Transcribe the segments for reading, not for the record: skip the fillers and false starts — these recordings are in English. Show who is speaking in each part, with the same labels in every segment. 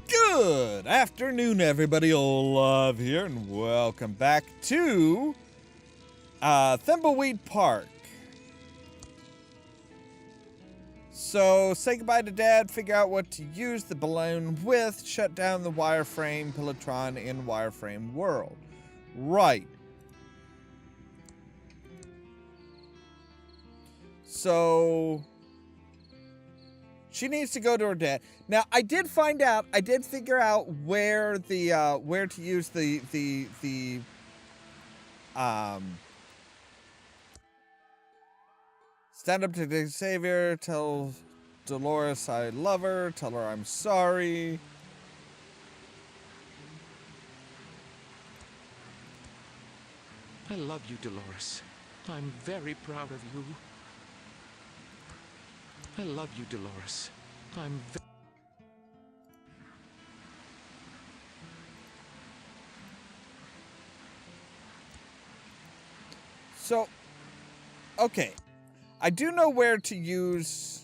Speaker 1: Good afternoon, everybody. Ollamh here, and welcome back to Thimbleweed Park. So, say goodbye to Dad, figure out what to use the balloon with, shut down the Wireframe Pilotron in Wireframe World. Right. So she needs to go to her dad. Now, I did figure out where to use the stand up to the Savior, tell Dolores I love her, tell her I'm sorry.
Speaker 2: I love you, Dolores. I'm very proud of you. I love you, Dolores. I'm
Speaker 1: So, okay. I do know where to use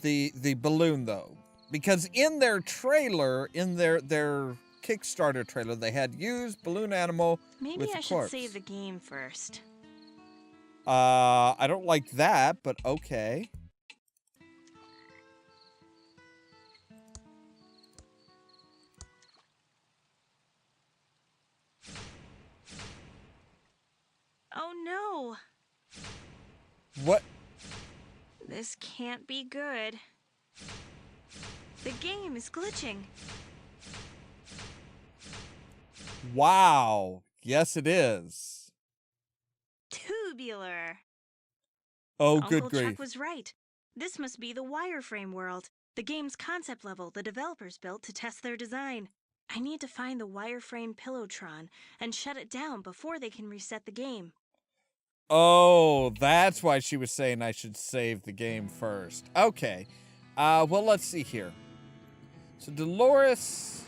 Speaker 1: the balloon, though. Because in their trailer, in their Kickstarter trailer, they had used balloon animal
Speaker 3: Maybe
Speaker 1: with
Speaker 3: I
Speaker 1: corpse.
Speaker 3: should save the game first.
Speaker 1: I don't like that, but okay.
Speaker 3: Oh no!
Speaker 1: What?
Speaker 3: This can't be good. The game is glitching.
Speaker 1: Wow. Yes, it is.
Speaker 3: Tubular.
Speaker 1: Oh,
Speaker 3: Uncle
Speaker 1: good grief.
Speaker 3: Chuck was right. This must be the Wireframe world, the game's concept level the developers built to test their design. I need to find the Wireframe Pilotron and shut it down before they can reset the game.
Speaker 1: Oh, that's why she was saying I should save the game first. Okay. Well, let's see here. So, Dolores,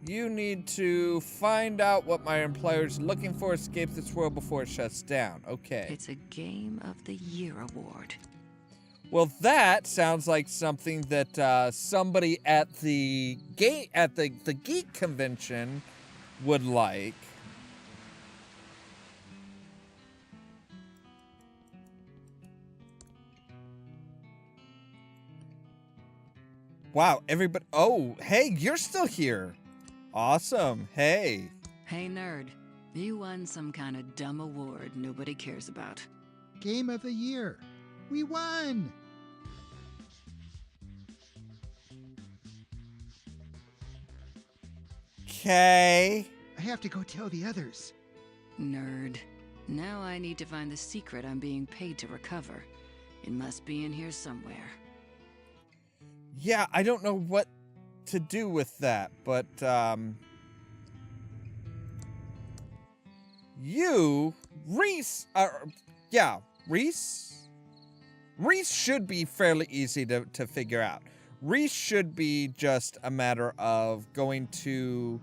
Speaker 1: you need to find out what my employer's looking for, escape this world before it shuts down. Okay.
Speaker 4: It's a Game of the Year award.
Speaker 1: Well, that sounds like something that somebody at the Geek Convention would like. Wow, everybody. Oh, hey, you're still here. Awesome. Hey.
Speaker 4: Hey, nerd. You won some kind of dumb award nobody cares about.
Speaker 5: Game of the Year. We won!
Speaker 1: Okay.
Speaker 5: I have to go tell the others.
Speaker 4: Nerd. Now I need to find the secret I'm being paid to recover. It must be in here somewhere.
Speaker 1: Yeah, I don't know what to do with that, but, you, Reyes, Reyes? Reyes should be fairly easy to figure out. Reyes should be just a matter of going to,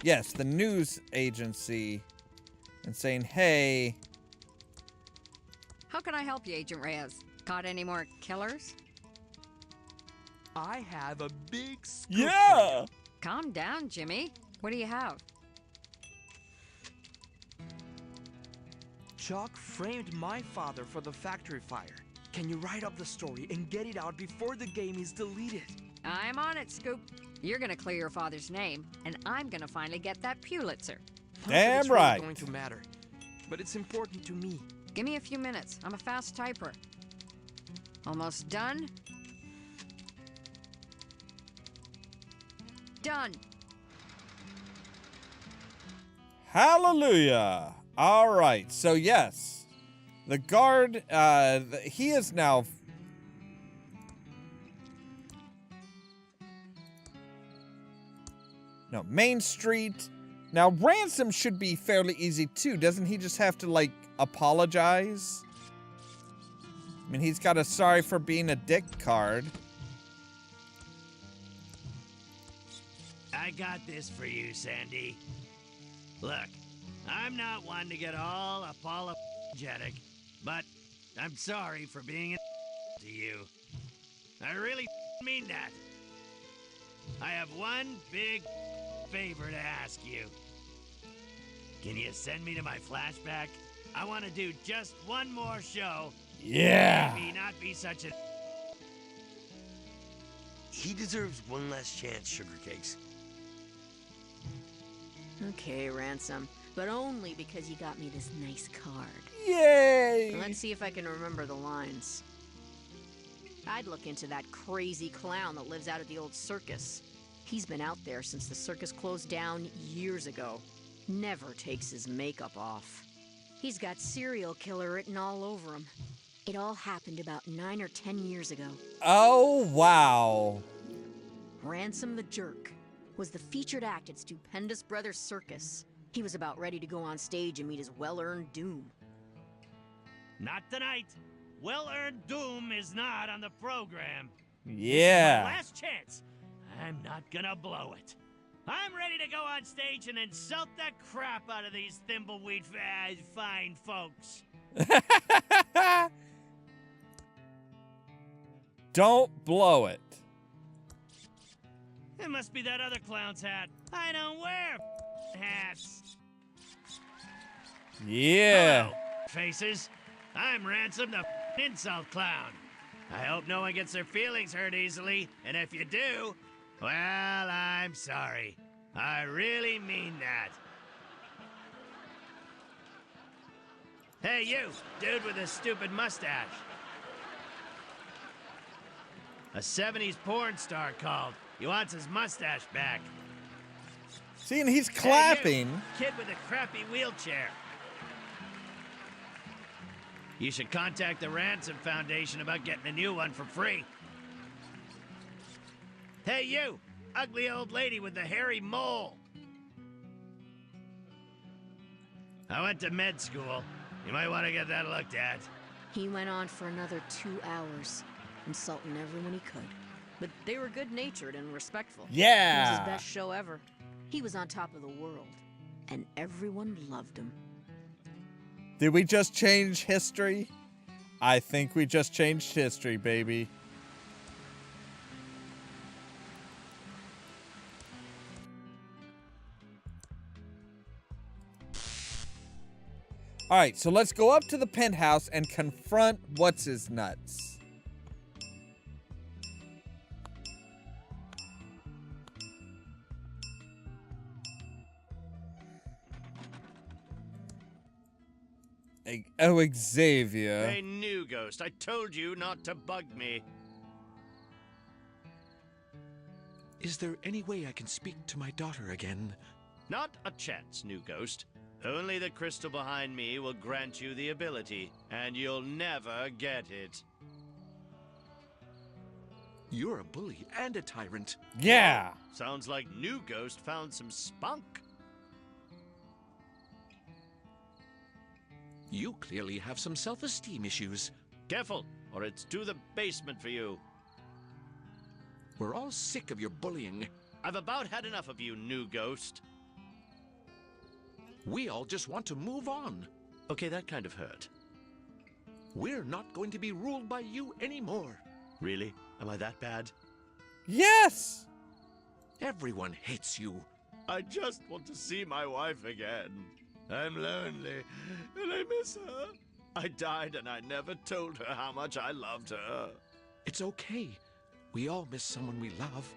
Speaker 1: yes, the news agency and saying, hey.
Speaker 6: How can I help you, Agent Reyes? Caught any more killers?
Speaker 2: I have a big scoop.
Speaker 1: Yeah!
Speaker 6: Calm down, Jimmy. What do you have?
Speaker 2: Chuck framed my father for the factory fire. Can you write up the story and get it out before the game is deleted?
Speaker 6: I'm on it, Scoop. You're gonna clear your father's name, and I'm gonna finally get that Pulitzer.
Speaker 2: Not that
Speaker 1: Damn
Speaker 2: it's really
Speaker 1: right.
Speaker 2: going to matter, but it's important to me.
Speaker 6: Give me a few minutes. I'm a fast typer. Almost done? Done.
Speaker 1: Hallelujah. All right. So, yes, the guard, he is now No, Main Street. Now, Ransom should be fairly easy, too. Doesn't he just have to, like, apologize? I mean, he's got a sorry for being a dick card.
Speaker 7: I got this for you, Sandy. Look, I'm not one to get all apologetic, but I'm sorry for being a to you. I really mean that. I have one big favor to ask you. Can you send me to my flashback? I want to do just one more show.
Speaker 1: Yeah.
Speaker 7: Maybe not be such a...
Speaker 2: He deserves one last chance, Sugar Cakes.
Speaker 4: Okay, Ransom, but only because you got me this nice card.
Speaker 1: Yay!
Speaker 4: Let's see if I can remember the lines. I'd look into that crazy clown that lives out at the old circus. He's been out there since the circus closed down years ago. Never takes his makeup off. He's got serial killer written all over him. It all happened about 9 or 10 years ago.
Speaker 1: Oh, wow.
Speaker 4: Ransom the Jerk was the featured act at Stupendous Brothers Circus. He was about ready to go on stage and meet his well-earned doom.
Speaker 7: Not tonight. Well-earned doom is not on the program.
Speaker 1: Yeah.
Speaker 7: My last chance. I'm not gonna blow it. I'm ready to go on stage and insult the crap out of these Thimbleweed fine folks.
Speaker 1: Don't blow it.
Speaker 7: It must be that other clown's hat. I don't wear hats.
Speaker 1: Yeah.
Speaker 7: Hello, faces. I'm Ransom, the insult clown. I hope no one gets their feelings hurt easily, and if you do, well, I'm sorry. I really mean that. Hey, you, dude with a stupid mustache. A 70s porn star called. He wants his mustache back.
Speaker 1: See, and he's
Speaker 7: Hey,
Speaker 1: clapping.
Speaker 7: you, kid with a crappy wheelchair. You should contact the Ransom Foundation about getting a new one for free. Hey, you, ugly old lady with the hairy mole. I went to med school. You might want to get that looked at.
Speaker 4: He went on for another 2 hours, insulting everyone he could. But they were good-natured and respectful. It was
Speaker 1: Yeah.
Speaker 4: his best show ever. He was on top of the world, and everyone loved him.
Speaker 1: Did we just change history? I think we just changed history, baby. All right, so let's go up to the penthouse and confront What's-His-Nuts. Oh, Xavier.
Speaker 7: Hey, new ghost, I told you not to bug me.
Speaker 2: Is there any way I can speak to my daughter again?
Speaker 7: Not a chance, new ghost. Only the crystal behind me will grant you the ability, and you'll never get it.
Speaker 2: You're a bully and a tyrant.
Speaker 1: Yeah.
Speaker 7: Sounds like new ghost found some spunk.
Speaker 2: You clearly have some self-esteem issues.
Speaker 7: Careful, or it's to the basement for you.
Speaker 2: We're all sick of your bullying.
Speaker 7: I've about had enough of you, new ghost.
Speaker 2: We all just want to move on.
Speaker 7: Okay, that kind of hurt.
Speaker 2: We're not going to be ruled by you anymore.
Speaker 7: Really? Am I that bad?
Speaker 1: Yes.
Speaker 2: Everyone hates you.
Speaker 7: I just want to see my wife again. I'm lonely, and I miss her. I died, and I never told her how much I loved her.
Speaker 2: It's okay. We all miss someone we love.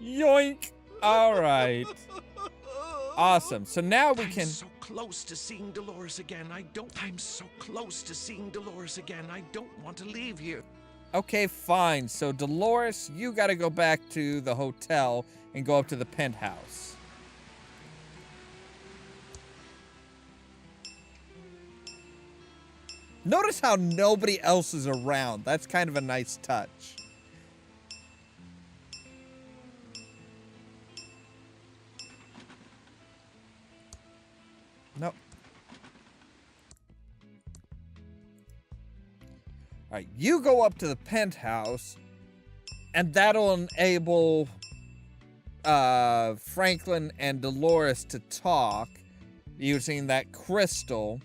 Speaker 1: Yoink. All right. Awesome. So now we can...
Speaker 2: I'm so close to seeing Dolores again. I'm so close to seeing Dolores again. I don't want to leave here.
Speaker 1: Okay, fine. So Dolores, you got to go back to the hotel and go up to the penthouse. Notice how nobody else is around. That's kind of a nice touch. Alright, you go up to the penthouse, and that'll enable Franklin and Dolores to talk using that crystal.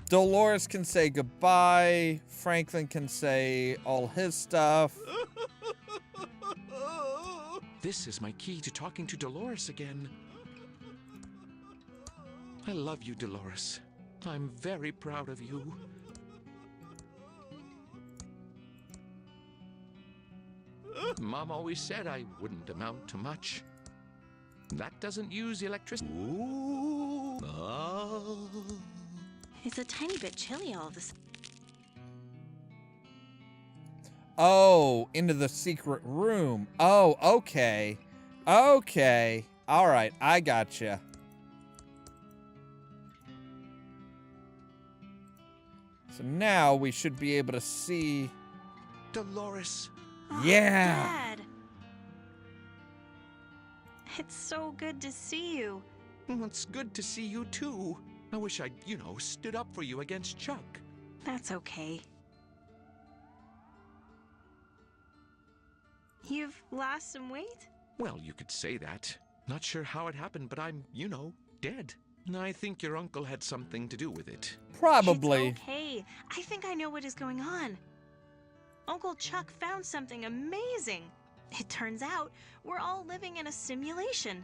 Speaker 1: Dolores can say goodbye. Franklin can say all his stuff.
Speaker 8: This is my key to talking to Dolores again. I love you, Dolores. I'm very proud of you. Mom always said I wouldn't amount to much. That doesn't use electricity. Ooh. Oh.
Speaker 3: It's a tiny bit chilly all of a sudden.
Speaker 1: Oh, into the secret room. Oh, okay. Okay. All right, I gotcha. So now we should be able to see...
Speaker 8: Dolores.
Speaker 1: Yeah.
Speaker 3: Dad. It's so good to see you.
Speaker 8: It's good to see you too. I wish I'd, stood up for you against Chuck.
Speaker 3: That's okay. You've lost some weight?
Speaker 8: Well, you could say that. Not sure how it happened, but I'm, dead. And I think your uncle had something to do with it.
Speaker 1: Probably.
Speaker 3: It's okay. I think I know what is going on. Uncle Chuck found something amazing. It turns out we're all living in a simulation.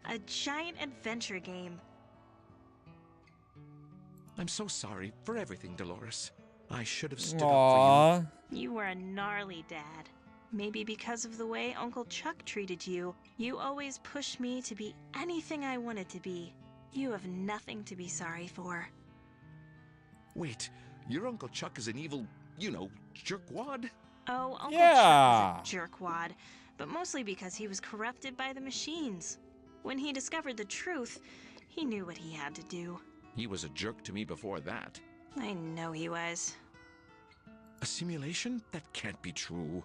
Speaker 3: A giant adventure game.
Speaker 8: I'm so sorry for everything, Dolores. I should have stood
Speaker 1: Aww.
Speaker 8: up for you.
Speaker 3: You were a gnarly dad. Maybe because of the way Uncle Chuck treated you, you always pushed me to be anything I wanted to be. You have nothing to be sorry for.
Speaker 8: Wait, your Uncle Chuck is an evil, jerkwad?
Speaker 3: Oh, Uncle
Speaker 1: Yeah.
Speaker 3: Chuck was a jerkwad, but mostly because he was corrupted by the machines. When he discovered the truth, he knew what he had to do.
Speaker 8: He was a jerk to me before that.
Speaker 3: I know he was.
Speaker 8: A simulation? That can't be true.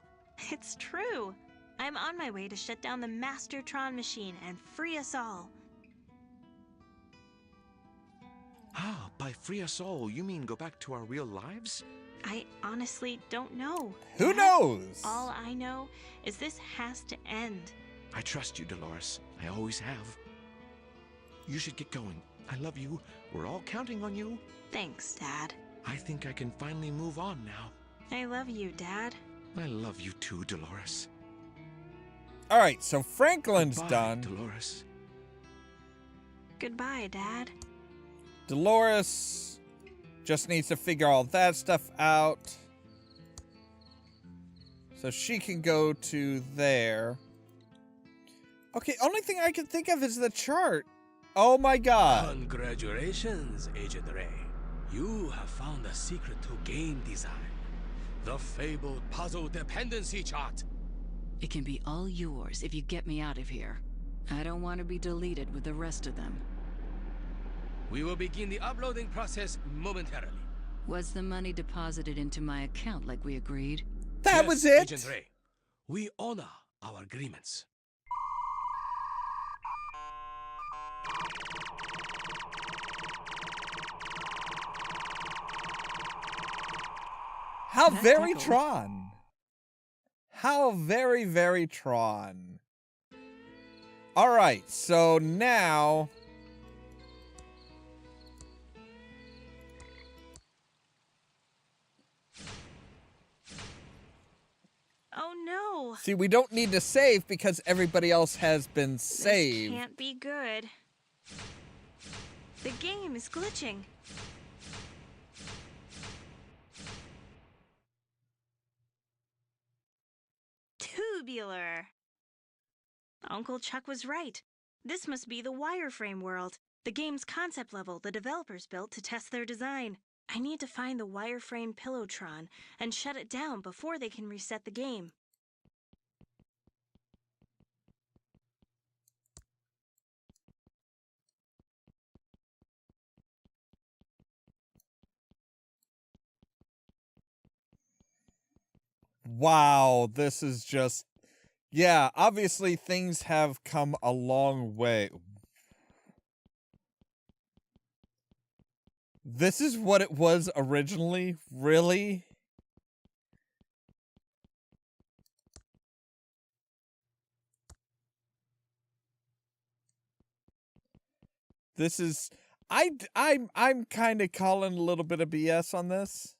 Speaker 3: It's true. I'm on my way to shut down the Mastertron machine and free us all.
Speaker 8: Ah, by free us all, you mean go back to our real lives?
Speaker 3: I honestly don't know.
Speaker 1: Who
Speaker 3: Dad,
Speaker 1: knows?
Speaker 3: All I know is this has to end.
Speaker 8: I trust you, Dolores. I always have. You should get going. I love you. We're all counting on you.
Speaker 3: Thanks, Dad.
Speaker 8: I think I can finally move on now.
Speaker 3: I love you, Dad.
Speaker 8: I love you too, Dolores.
Speaker 1: All right, so Franklin's
Speaker 8: Goodbye,
Speaker 1: done.
Speaker 8: Dolores.
Speaker 3: Goodbye, Dad.
Speaker 1: Dolores just needs to figure all that stuff out. So she can go to there. Okay, only thing I can think of is the chart. Oh my god.
Speaker 9: Congratulations, Agent Ray. You have found the secret to game design. The fabled puzzle dependency chart.
Speaker 6: It can be all yours if you get me out of here. I don't want to be deleted with the rest of them.
Speaker 9: We will begin the uploading process momentarily.
Speaker 6: Was the money deposited into my account like we agreed?
Speaker 1: That
Speaker 9: Yes,
Speaker 1: was it?
Speaker 9: Agent Ray. We honor our agreements.
Speaker 1: How
Speaker 6: That
Speaker 1: very
Speaker 6: tickled.
Speaker 1: Tron. How very, very Tron. All right, so now...
Speaker 3: Oh no!
Speaker 1: See, we don't need to save because everybody else has been saved.
Speaker 3: This can't be good. The game is glitching. Tubular. Uncle Chuck was right. This must be the Wireframe world, the game's concept level the developers built to test their design. I need to find the Wireframe Pillowtron and shut it down before they can reset the game.
Speaker 1: Wow, this is just... Yeah, obviously things have come a long way. This is what it was originally? Really? This is... I'm kind of calling a little bit of BS on this.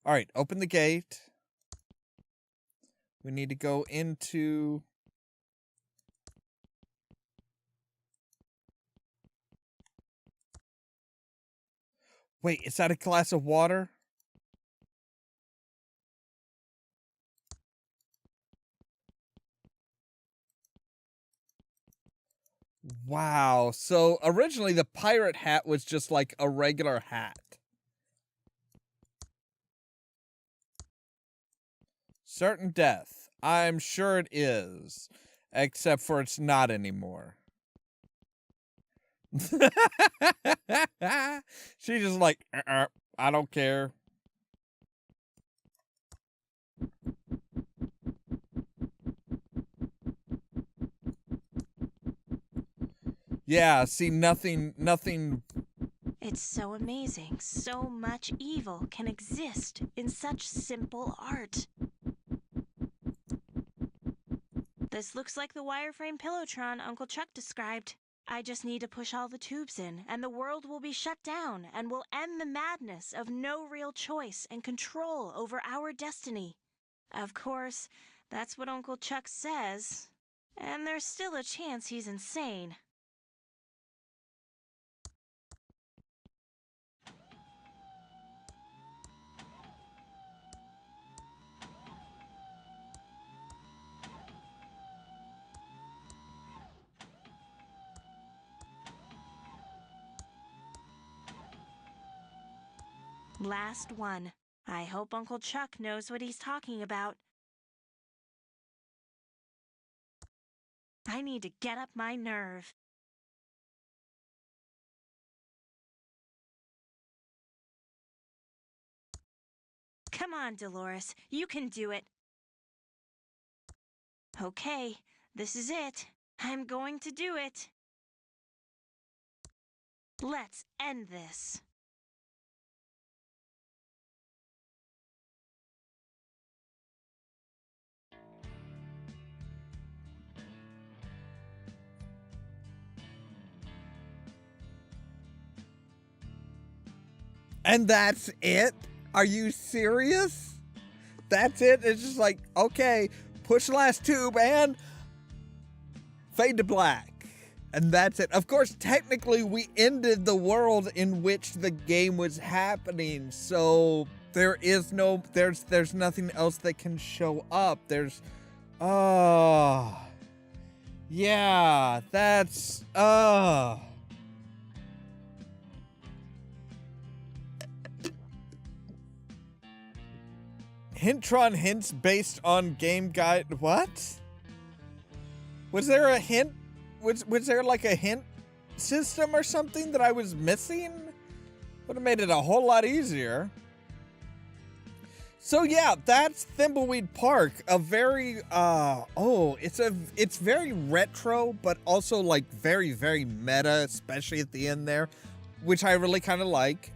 Speaker 1: All right, open the gate. We need to go into... Wait, is that a glass of water? Wow. So originally the pirate hat was just like a regular hat. Certain death. I'm sure it is. Except for it's not anymore. She's just like, I don't care. Yeah, see, nothing.
Speaker 3: It's so amazing. So much evil can exist in such simple art. This looks like the wireframe Pillowtron Uncle Chuck described. I just need to push all the tubes in, and the world will be shut down, and we'll end the madness of no real choice and control over our destiny. Of course, that's what Uncle Chuck says. And there's still a chance he's insane. Last one. I hope Uncle Chuck knows what he's talking about. I need to get up my nerve. Come on, Dolores. You can do it. Okay, this is it. I'm going to do it. Let's end this.
Speaker 1: And that's it? Are you serious? That's it? It's just like, okay, push last tube and fade to black. And that's it. Of course, technically, we ended the world in which the game was happening. So there is no, there's nothing else that can show up. There's, yeah, that's, Hintron hints based on game guide. What? Was there a hint? Was there like a hint system or something that I was missing? Would have made it a whole lot easier. So yeah, that's Thimbleweed Park. A very it's very retro, but also like very, very meta, especially at the end there, which I really kind of like.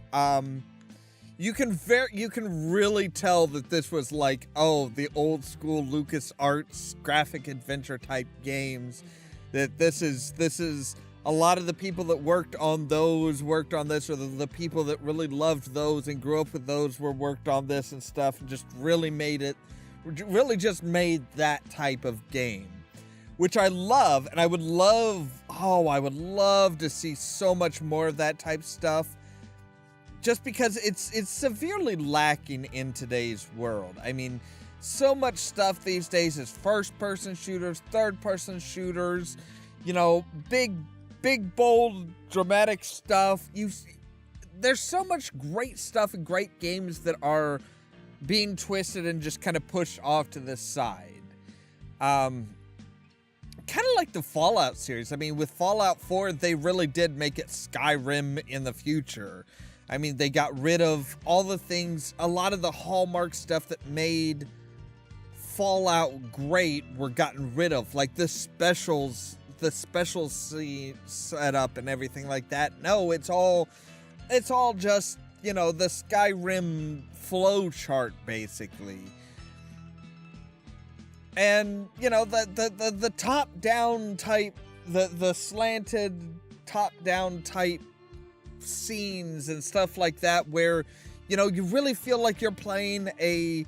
Speaker 1: You can really tell that this was like, the old school LucasArts graphic adventure type games. That this is a lot of the people that worked on those worked on this, or the people that really loved those and grew up with those worked on this and stuff, and just really just made that type of game, which I love. And I would love to see so much more of that type stuff. Just because it's severely lacking in today's world. I mean, so much stuff these days is first-person shooters, third-person shooters, you know, big, bold, dramatic stuff. There's so much great stuff and great games that are being twisted and just kind of pushed off to the side. Kind of like the Fallout series. I mean, with Fallout 4, they really did make it Skyrim in the future. I mean, they got rid of all the things, a lot of the hallmark stuff that made Fallout great were gotten rid of. Like the specials the special scene setup and everything like that. No, it's all just, you know, the Skyrim flow chart basically. And, you know, the top-down type, the slanted top-down type scenes and stuff like that where, you know, you really feel like you're playing a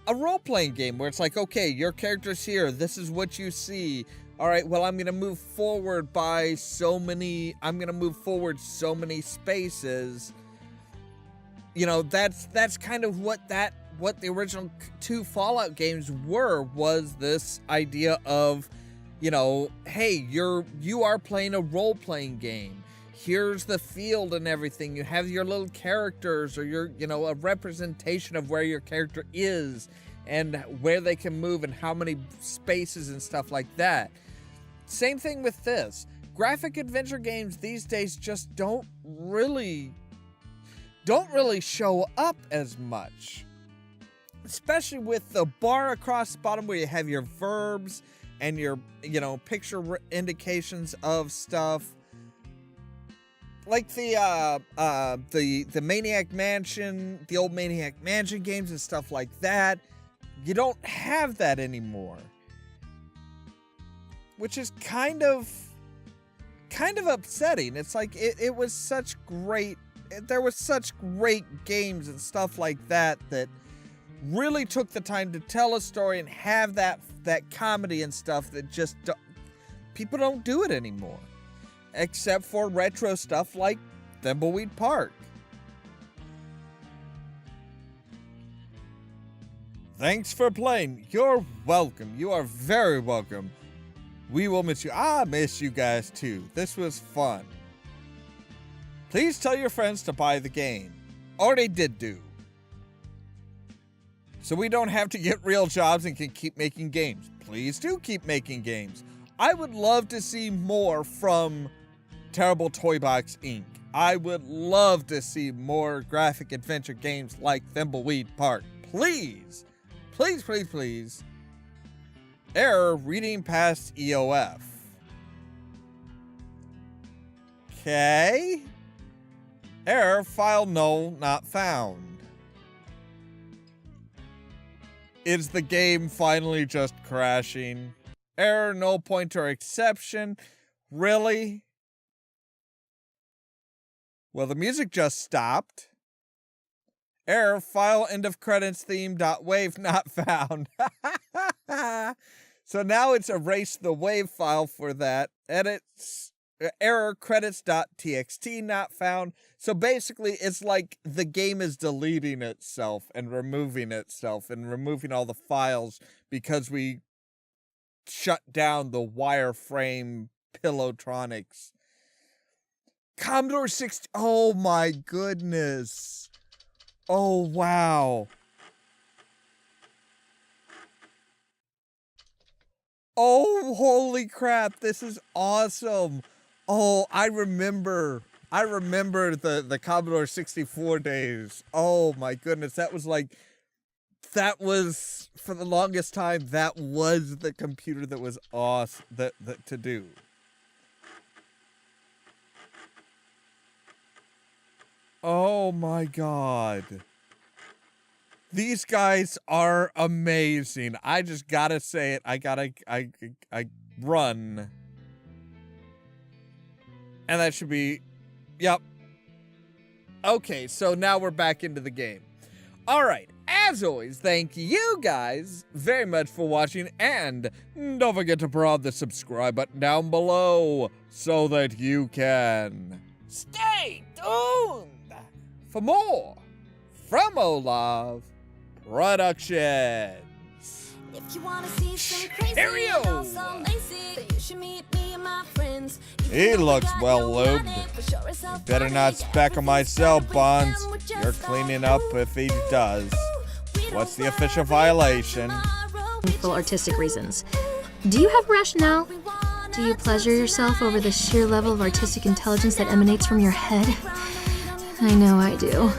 Speaker 1: role-playing game where it's like, okay, your character's here, this is what you see. All right, well, I'm going to move forward so many spaces. You know, that's kind of what the original 2 Fallout games was this idea of, you know, hey, you are playing a role-playing game. Here's the field and everything. You have your little characters or your, you know, a representation of where your character is and where they can move and how many spaces and stuff like that. Same thing with this. Graphic adventure games these days just don't really show up as much. Especially with the bar across the bottom where you have your verbs and your, you know, picture indications of stuff. Like the Maniac Mansion, the old Maniac Mansion games and stuff like that. You don't have that anymore. Which is kind of upsetting. It's like it was such great, there was such great games and stuff like that really took the time to tell a story and have that comedy and stuff that just people don't do it anymore. Except for retro stuff like Thimbleweed Park. Thanks for playing. You're welcome. You are very welcome. We will miss you. I miss you guys too. This was fun. Please tell your friends to buy the game. Already did do. So we don't have to get real jobs and can keep making games. Please do keep making games. I would love to see more from Terrible Toy Box Inc. I would love to see more graphic adventure games like Thimbleweed Park. Please. Please, please, please. Error reading past EOF. Okay. Error file null not found. Is the game finally just crashing? Error null pointer exception. Really? Well, the music just stopped. Error file end of credits theme dot wave not found. So now it's erased the wave file for that. Edits error credits.txt not found. So basically it's like the game is deleting itself and removing all the files because we shut down the wireframe Pillowtronics. Commodore 60. Oh my goodness. Oh wow. Oh, holy crap. This is awesome. Oh, I remember the Commodore 64 days. Oh my goodness. That was for the longest time, that was the computer that was awesome to do. Oh my God. These guys are amazing. I just gotta say it. I run. And that should be, yep. Okay, so now we're back into the game. All right, as always, thank you guys very much for watching, and don't forget to prod the subscribe button down below so that you can stay tuned for more from Ollamh Productions.
Speaker 10: If you wanna see some crazy
Speaker 1: Cheerio!
Speaker 10: and also lazy, then you should meet me and my friends.
Speaker 1: He looks well lubed. You better not spec on my cell, Bonds. You're cleaning up if he does. What's the official violation?
Speaker 11: For artistic reasons. Do you have rationale? Do you pleasure yourself over the sheer level of artistic intelligence that emanates from your head? I know I do.